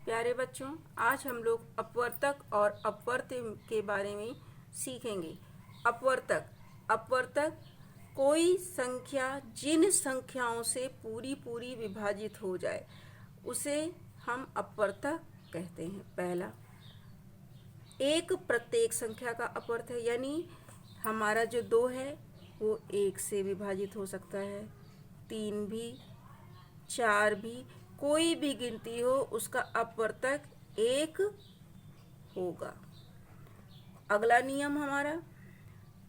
प्यारे बच्चों, आज हम लोग अपवर्तक और अपवर्त्य के बारे में सीखेंगे। अपवर्तक अपवर्तक कोई संख्या जिन संख्याओं से पूरी पूरी विभाजित हो जाए उसे हम अपवर्तक कहते हैं। पहला, एक प्रत्येक संख्या का अपवर्त है, यानी हमारा जो 2 है वो 1 से विभाजित हो सकता है, 3 भी, 4 भी, कोई भी गिनती हो उसका अपवर्तक 1 होगा। अगला नियम हमारा,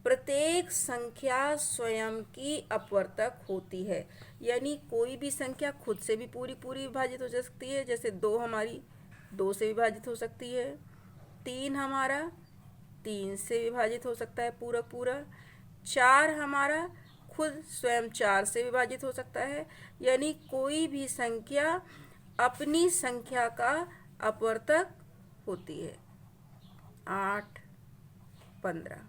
प्रत्येक संख्या स्वयं की अपवर्तक होती है, यानी कोई भी संख्या खुद से भी पूरी पूरी विभाजित हो सकती है। जैसे 2 हमारी 2 से विभाजित हो सकती है, 3 हमारा 3 से विभाजित हो सकता है पूरा पूरा, 4 हमारा खुद स्वयं 4 से विभाजित हो सकता है। यानी कोई भी संख्या अपनी संख्या का अपवर्तक होती है। 8, 15।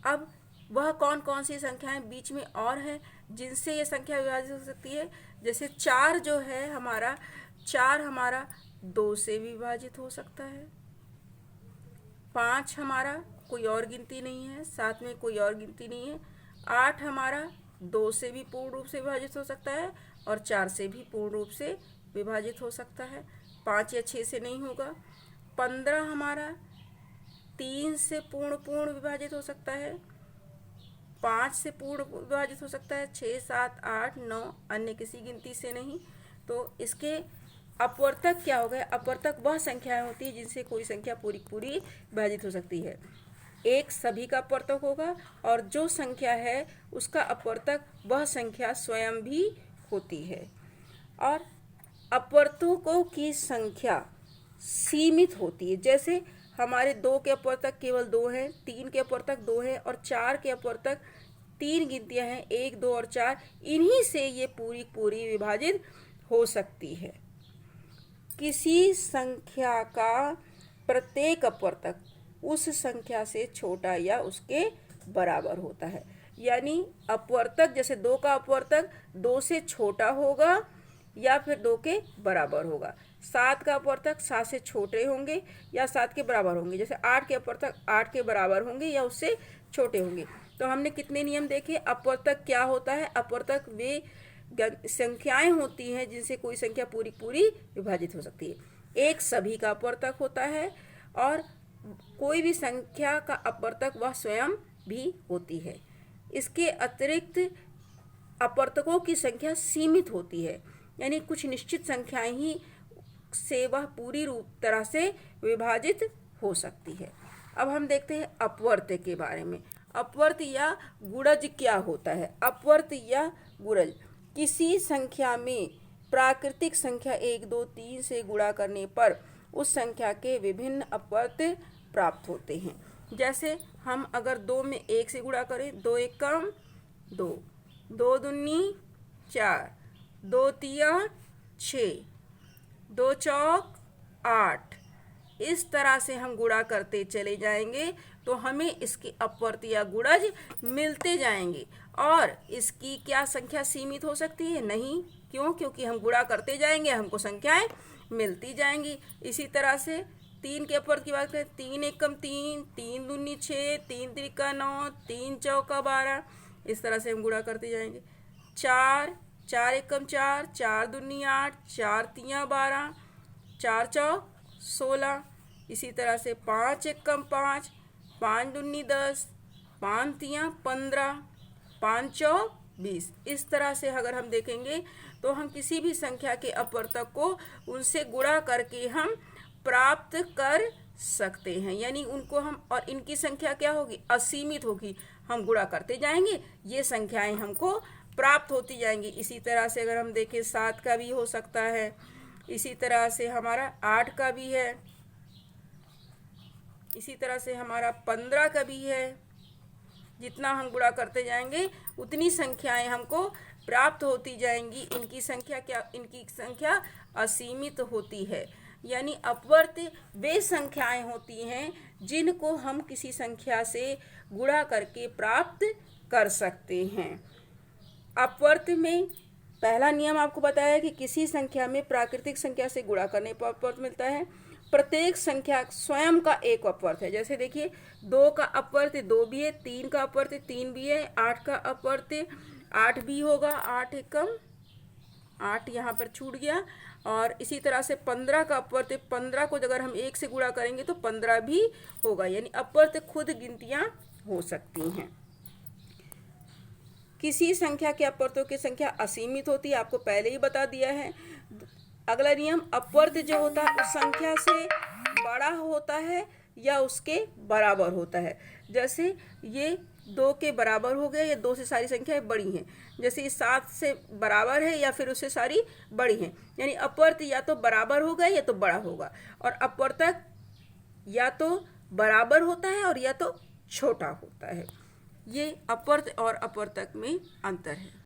अब वह कौन कौन सी संख्याएं बीच में और हैं जिनसे ये संख्या विभाजित हो सकती है। जैसे 4 जो है हमारा, 4 हमारा 2 से विभाजित हो सकता है। 5 हमारा कोई और गिनती नहीं है, साथ में कोई और गिनती नहीं है। 8 हमारा 2 से भी पूर्ण रूप से विभाजित हो सकता है और 4 से भी पूर्ण रूप से विभाजित हो सकता है। 5 या 6 से नहीं होगा। 15 हमारा 3 से पूर्ण विभाजित हो सकता है, 5 से पूर्ण विभाजित हो सकता है, 6, 7, 8, 9 अन्य किसी गिनती से नहीं। तो इसके अपवर्तक क्या हो गए? अपवर्तक वह संख्याएं होती है जिनसे कोई संख्या पूरी पूरी विभाजित हो सकती है। एक सभी का अपवर्तक होगा और जो संख्या है उसका अपवर्तक वह संख्या स्वयं भी होती है। और अपवर्तकों की संख्या सीमित होती है। जैसे हमारे 2 के अपवर्तक केवल 2 हैं, 3 के अपवर्तक 2 हैं और 4 के अपवर्तक 3 गिनतियां हैं, 1, 2 और 4। इन्हीं से ये पूरी पूरी विभाजित हो सकती है। किसी संख्या का प्रत्येक अपवर्तक उस संख्या से छोटा या उसके बराबर होता है। यानी अपवर्तक, जैसे 2 का अपवर्तक 2 से छोटा होगा या फिर 2 के बराबर होगा। 7 का अपवर्तक 7 से छोटे होंगे या 7 के बराबर होंगे। जैसे 8 के अपवर्तक 8 के बराबर होंगे या उससे छोटे होंगे। तो हमने कितने नियम देखे? अपवर्तक क्या होता है? अपवर्तक वे संख्याएं होती हैं जिनसे कोई संख्या पूरी पूरी विभाजित हो सकती है। एक सभी का अपवर्तक होता है और कोई भी संख्या का अपवर्तक वह स्वयं भी होती है। इसके अतिरिक्त अपवर्तकों की संख्या सीमित होती है, यानी कुछ निश्चित संख्याएं ही से वह पूरी तरह से विभाजित हो सकती है। अब हम देखते हैं अपवर्त्य के बारे में। अपवर्त्य या गुणज क्या होता है? अपवर्त्य या गुणज किसी संख्या में प्राकृतिक संख्या 1, 2, 3 से गुणा करने पर उस संख्या के विभिन्न अपवर्त्य प्राप्त होते हैं। जैसे हम अगर 2 में 1 से गुणा करें, 2 एकम 2, 2 दूनी 4, 2 तिया 6, 2 चौक 8। इस तरह से हम गुणा करते चले जाएंगे तो हमें इसके अपवर्त्य या गुणज मिलते जाएंगे। और इसकी क्या संख्या सीमित हो सकती है? नहीं। क्यों? क्योंकि हम गुणा करते जाएंगे, हमको संख्याएं मिलती जाएंगी। इसी तरह से 3 के अपवर्त्य की बात करें, 3 एकम 3, 3 दूनी 6, 3 त्रिका 9, 3 चौका 12। इस तरह से हम गुणा करते जाएंगे। 4, 4 एकम 4, 4 दूनी 8, 4 तिया 12, 4 चौक 16। इसी तरह से 5 एकम 5, 5 दूनी 10, 5 तिया 15, 5 चौक 20। इस तरह से अगर हम देखेंगे तो हम किसी भी संख्या के अपवर्तक को उनसे गुणा करके हम प्राप्त कर सकते हैं। यानी उनको हम, और इनकी संख्या क्या होगी? असीमित होगी। हम गुणा करते जाएंगे, ये संख्याएं हमको प्राप्त होती जाएंगी। इसी तरह से अगर हम देखें 7 का भी हो सकता है, इसी तरह से हमारा 8 का भी है, इसी तरह से हमारा 15 का भी है। जितना हम गुणा करते जाएंगे उतनी संख्याएं हमको प्राप्त होती जाएंगी। इनकी संख्या क्या? इनकी संख्या असीमित होती है। यानी अपवर्त्य वे संख्याएं होती हैं जिनको हम किसी संख्या से गुणा करके प्राप्त कर सकते हैं। अपवर्त्य में पहला नियम आपको बताया कि किसी संख्या में प्राकृतिक संख्या से गुणा करने पर अपवर्त मिलता है। प्रत्येक संख्या स्वयं का एक अपवर्त है। जैसे देखिए 2 का अपवर्त 2 भी है, 3 का अपवर्त 3 भी है, 8 का अपवर्त 8 भी होगा, 8 एकम 8 यहाँ पर छूट गया। और इसी तरह से 15 का अपवर्त 15 को अगर हम 1 से गुणा करेंगे तो 15 भी होगा, यानी अपवर्त खुद गिनतियाँ हो सकती हैं। किसी संख्या के अपवर्तों की संख्या असीमित होती है, आपको पहले ही बता दिया है। अगला नियम, अपवर्त जो होता है उस संख्या से बड़ा होता है या उसके बराबर होता है। जैसे ये 2 के बराबर हो गया, या 2 से सारी संख्याएं बड़ी हैं। जैसे ये 7 से बराबर है या फिर उससे सारी बड़ी हैं, यानी अपवर्त या तो बराबर होगा या तो बड़ा होगा। और अपवर्तक या तो बराबर होता है और या तो छोटा होता है। ये अपवर्त और अपवर्तक में अंतर है।